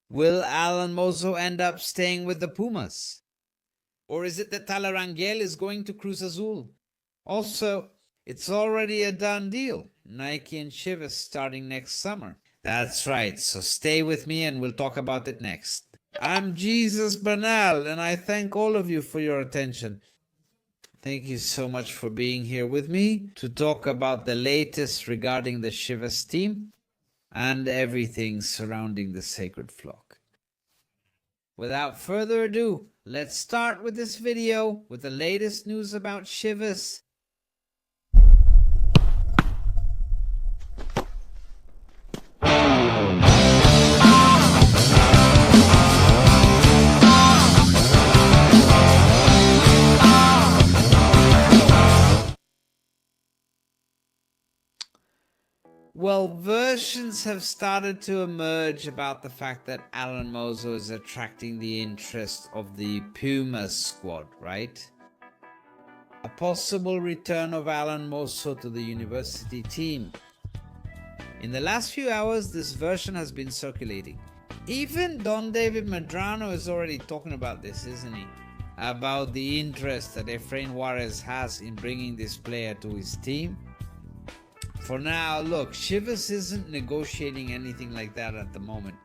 Will Alan Mozo end up staying with the Pumas? Or is it that Tala Rangel is going to Cruz Azul? Also, it's already a done deal. Nike and Chivas starting next summer. That's right, so stay with me and we'll talk about it next. I'm Jesus Bernal, and I thank all of you for your attention. Thank you so much for being here with me to talk about the latest regarding the Chivas team and everything surrounding the sacred flock. Without further ado, let's start with this video with the latest news about Chivas. Well, versions have started to emerge about the fact that Alan Mozo is attracting the interest of the Pumas squad, right? A possible return of Alan Mozo to the university team. In the last few hours, this version has been circulating. Even Don David Medrano is already talking about this, isn't he? About the interest that Efrain Juarez has in bringing this player to his team. For now, look, Chivas isn't negotiating anything like that at the moment.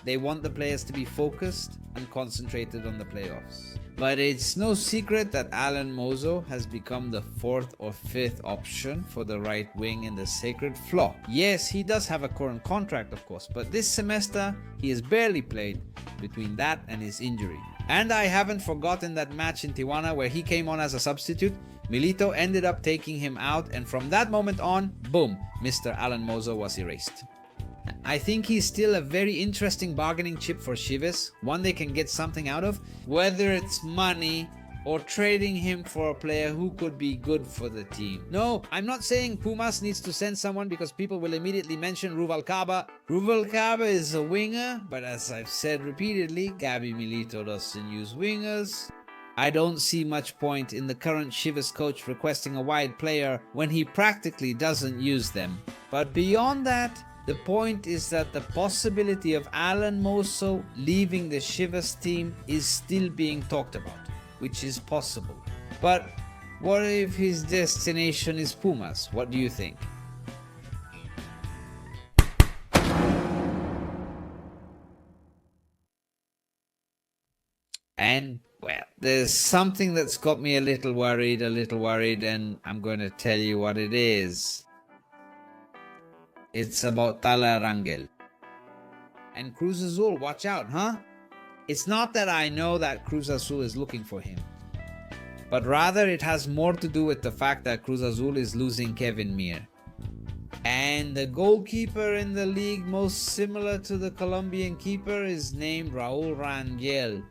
They want the players to be focused and concentrated on the playoffs. But it's no secret that Alan Mozo has become the fourth or fifth option for the right wing in the sacred flock. Yes, he does have a current contract, of course, but this semester he has barely played between that and his injury. And I haven't forgotten that match in Tijuana where he came on as a substitute. Milito ended up taking him out, and from that moment on, boom, Mr. Alan Mozo was erased. I think he's still a very interesting bargaining chip for Chivas, one they can get something out of, whether it's money or trading him for a player who could be good for the team. No, I'm not saying Pumas needs to send someone because people will immediately mention Rubalcaba. Rubalcaba is a winger, but as I've said repeatedly, Gabi Milito doesn't use wingers. I don't see much point in the current Chivas coach requesting a wide player when he practically doesn't use them. But beyond that, the point is that the possibility of Alan Mozo leaving the Chivas team is still being talked about, which is possible. But what if his destination is Pumas? What do you think? And well, there's something that's got me a little worried, and I'm going to tell you what it is. It's about Tala Rangel. And Cruz Azul, watch out, huh? It's not that I know that Cruz Azul is looking for him, but rather it has more to do with the fact that Cruz Azul is losing Kevin Mir. And the goalkeeper in the league most similar to the Colombian keeper is named Raul Rangel.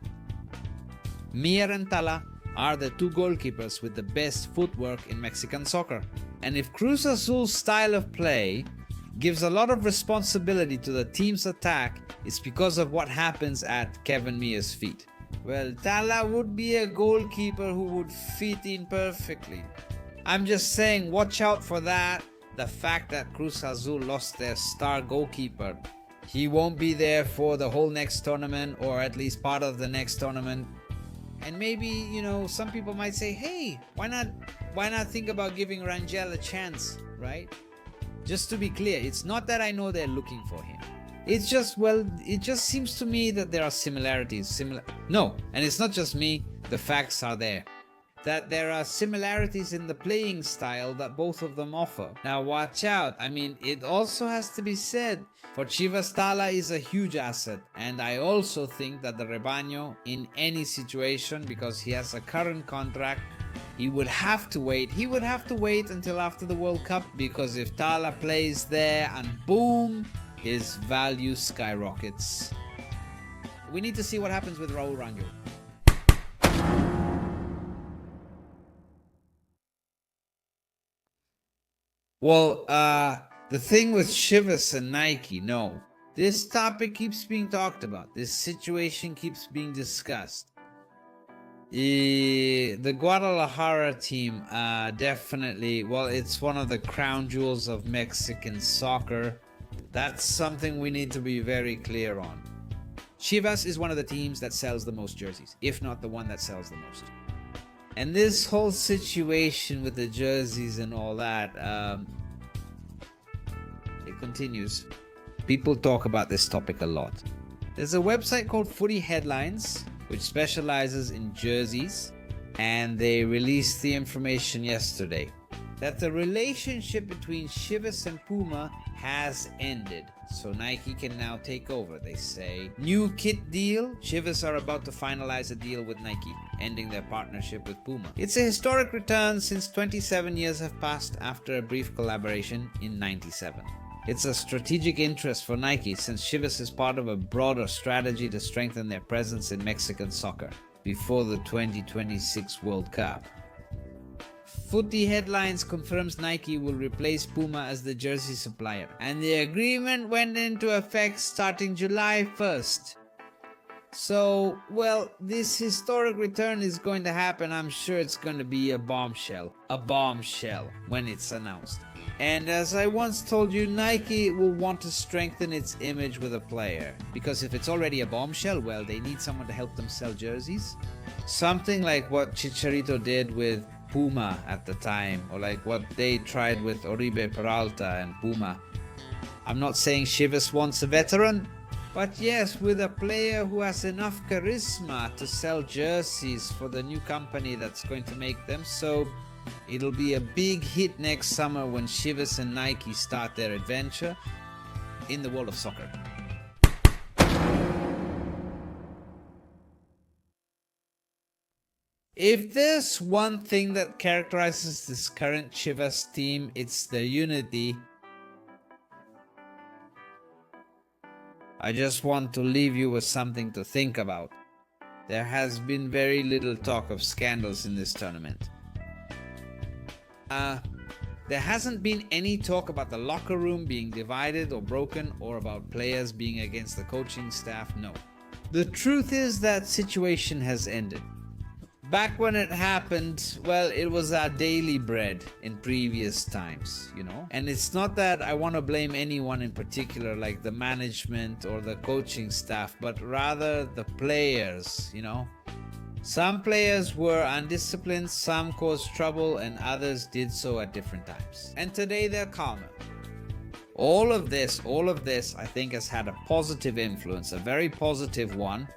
Mir and Tala are the two goalkeepers with the best footwork in Mexican soccer. And if Cruz Azul's style of play gives a lot of responsibility to the team's attack, it's because of what happens at Kevin Mir's feet. Well, Tala would be a goalkeeper who would fit in perfectly. I'm just saying, watch out for that. The fact that Cruz Azul lost their star goalkeeper. He won't be there for the whole next tournament, or at least part of the next tournament. And maybe, some people might say, hey, why not think about giving Rangel a chance, right? Just to be clear, it's not that I know they're looking for him. It's just, it just seems to me that there are similarities. No, and it's not just me, the facts are there. That there are similarities in the playing style that both of them offer. Now watch out, it also has to be said, for Chivas, Tala is a huge asset, and I also think that the Rebaño, in any situation, because he has a current contract, he would have to wait. He would have to wait until after the World Cup, because if Tala plays there and boom, his value skyrockets. We need to see what happens with Raul Rangel. Well, the thing with Chivas and Nike, no. This topic keeps being talked about. This situation keeps being discussed. The Guadalajara team, definitely, it's one of the crown jewels of Mexican soccer. That's something we need to be very clear on. Chivas is one of the teams that sells the most jerseys, if not the one that sells the most. And this whole situation with the jerseys and all that, it continues. People talk about this topic a lot. There's a website called Footy Headlines, which specializes in jerseys, and they released the information yesterday that the relationship between Chivas and Puma has ended. So Nike can now take over, they say. New kit deal. Chivas are about to finalize a deal with Nike, ending their partnership with Puma. It's a historic return since 27 years have passed after a brief collaboration in 97. It's a strategic interest for Nike since Chivas is part of a broader strategy to strengthen their presence in Mexican soccer before the 2026 World Cup. Footy Headlines confirms Nike will replace Puma as the jersey supplier, and the agreement went into effect starting July 1st. So, well, this historic return is going to happen. I'm sure it's going to be a bombshell when it's announced. And as I once told you, Nike will want to strengthen its image with a player, because if it's already a bombshell, well, they need someone to help them sell jerseys. Something like what Chicharito did with Puma at the time, or like what they tried with Oribe Peralta and Puma. I'm not saying Chivas wants a veteran, but yes, with a player who has enough charisma to sell jerseys for the new company that's going to make them, so it'll be a big hit next summer when Chivas and Nike start their adventure in the world of soccer. If there's one thing that characterizes this current Chivas team, it's their unity. I just want to leave you with something to think about. There has been very little talk of scandals in this tournament. There hasn't been any talk about the locker room being divided or broken, or about players being against the coaching staff, no. The truth is that situation has ended. Back when it happened, well, it was our daily bread in previous times, you know? And it's not that I want to blame anyone in particular, like the management or the coaching staff, but rather the players, you know? Some players were undisciplined, some caused trouble, and others did so at different times. And today they're calmer. All of this, I think has had a positive influence, a very positive one,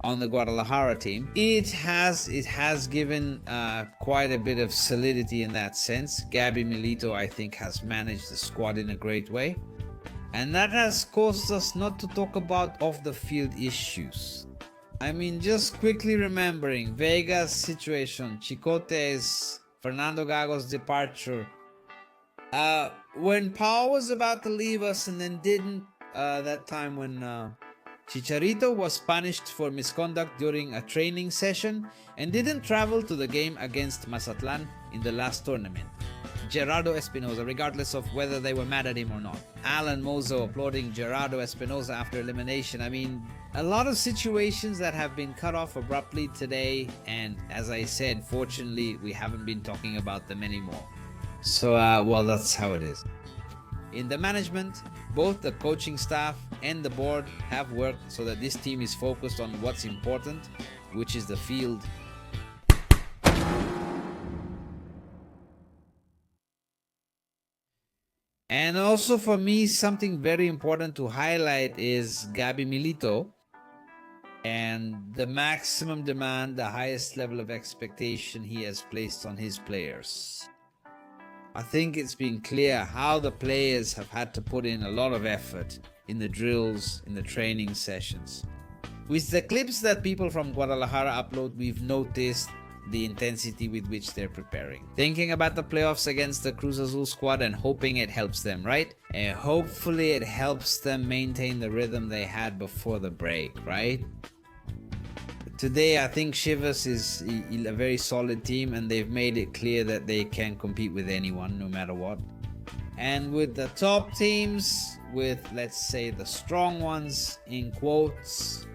on the Guadalajara team. It has given quite a bit of solidity in that sense. Gabby Milito, I think, has managed the squad in a great way. And that has caused us not to talk about off-the-field issues. I mean, just quickly remembering Vega's situation, Chicote's, Fernando Gago's departure. When Pau was about to leave us and then didn't, that time when Chicharito was punished for misconduct during a training session and didn't travel to the game against Mazatlan in the last tournament. Gerardo Espinosa, regardless of whether they were mad at him or not. Alan Mozo applauding Gerardo Espinosa after elimination. I mean, a lot of situations that have been cut off abruptly today, and as I said, fortunately, we haven't been talking about them anymore. So, well, that's how it is. In the management, both the coaching staff and the board have worked so that this team is focused on what's important, which is the field. And also for me, something very important to highlight is Gabby Milito and the maximum demand, the highest level of expectation he has placed on his players. I think it's been clear how the players have had to put in a lot of effort in the drills, in the training sessions. With the clips that people from Guadalajara upload, we've noticed the intensity with which they're preparing. Thinking about the playoffs against the Cruz Azul squad and hoping it helps them, right? And hopefully it helps them maintain the rhythm they had before the break, right? Today, I think Chivas is a very solid team, and they've made it clear that they can compete with anyone, no matter what. And with the top teams, with, let's say, the strong ones, in quotes,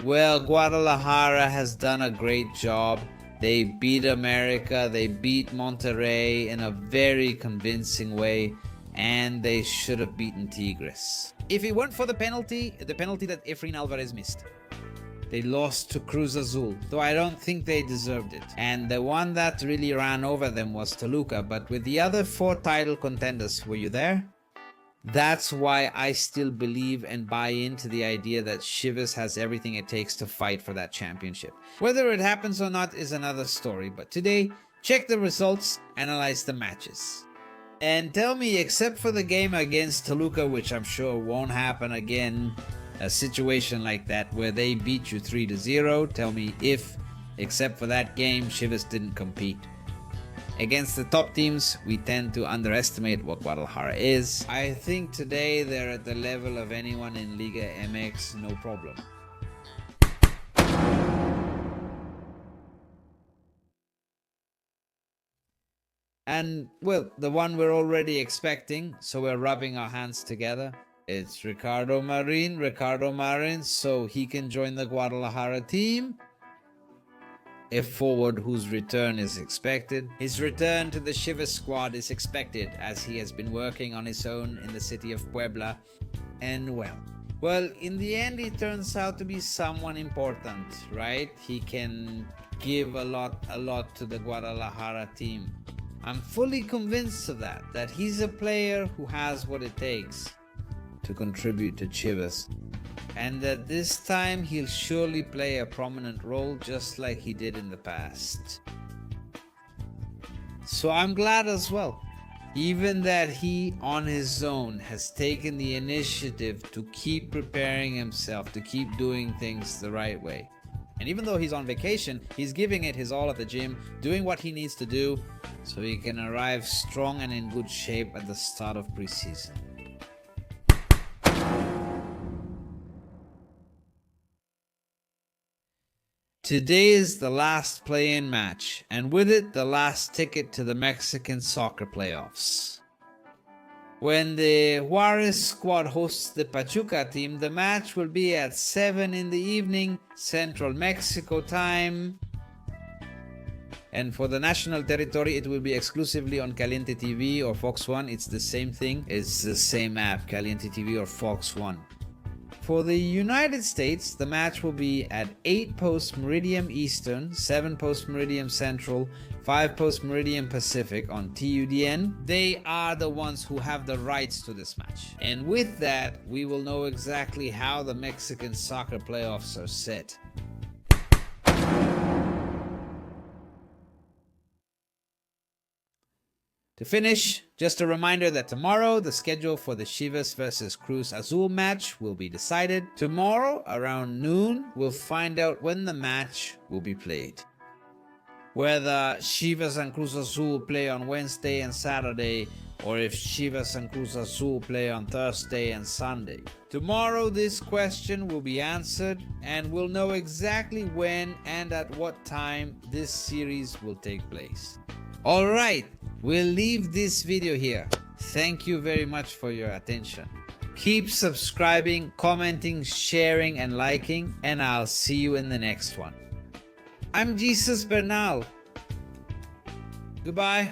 well, Guadalajara has done a great job. They beat America, they beat Monterrey in a very convincing way, and they should have beaten Tigres. If it weren't for the penalty that Efrain Alvarez missed, they lost to Cruz Azul, though I don't think they deserved it. And the one that really ran over them was Toluca, but with the other 4 title contenders, were you there? That's why I still believe and buy into the idea that Chivas has everything it takes to fight for that championship. Whether it happens or not is another story, but today, check the results, analyze the matches. And tell me, except for the game against Toluca, which I'm sure won't happen again, a situation like that where they beat you 3-0, tell me if, except for that game, Chivas didn't compete. Against the top teams, we tend to underestimate what Guadalajara is. I think today they're at the level of anyone in Liga MX, no problem. And, well, the one we're already expecting, so we're rubbing our hands together. It's Ricardo Marín, so he can join the Guadalajara team. A forward whose return is expected. His return to the Chivas squad is expected, as he has been working on his own in the city of Puebla. And well, in the end, he turns out to be someone important, right? He can give a lot to the Guadalajara team. I'm fully convinced of that he's a player who has what it takes to contribute to Chivas. And that this time he'll surely play a prominent role just like he did in the past. So I'm glad as well, even that he on his own has taken the initiative to keep preparing himself, to keep doing things the right way. And even though he's on vacation, he's giving it his all at the gym, doing what he needs to do so he can arrive strong and in good shape at the start of preseason. Today is the last play-in match, and with it, the last ticket to the Mexican soccer playoffs. When the Juarez squad hosts the Pachuca team, the match will be at 7 in the evening, Central Mexico time. And for the national territory, it will be exclusively on Caliente TV or Fox One. It's the same thing. It's the same app, Caliente TV or Fox One. For the United States, the match will be at 8 post-meridian Eastern, 7 post-meridian Central, 5 post-meridian Pacific on TUDN. They are the ones who have the rights to this match. And with that, we will know exactly how the Mexican soccer playoffs are set. To finish, just a reminder that tomorrow the schedule for the Chivas versus Cruz Azul match will be decided. Tomorrow around noon, we'll find out when the match will be played. Whether Chivas and Cruz Azul play on Wednesday and Saturday, or if Chivas and Cruz Azul play on Thursday and Sunday. Tomorrow this question will be answered and we'll know exactly when and at what time this series will take place. Alright, we'll leave this video here. Thank you very much for your attention. Keep subscribing, commenting, sharing and liking, and I'll see you in the next one. I'm Jesus Bernal. Goodbye.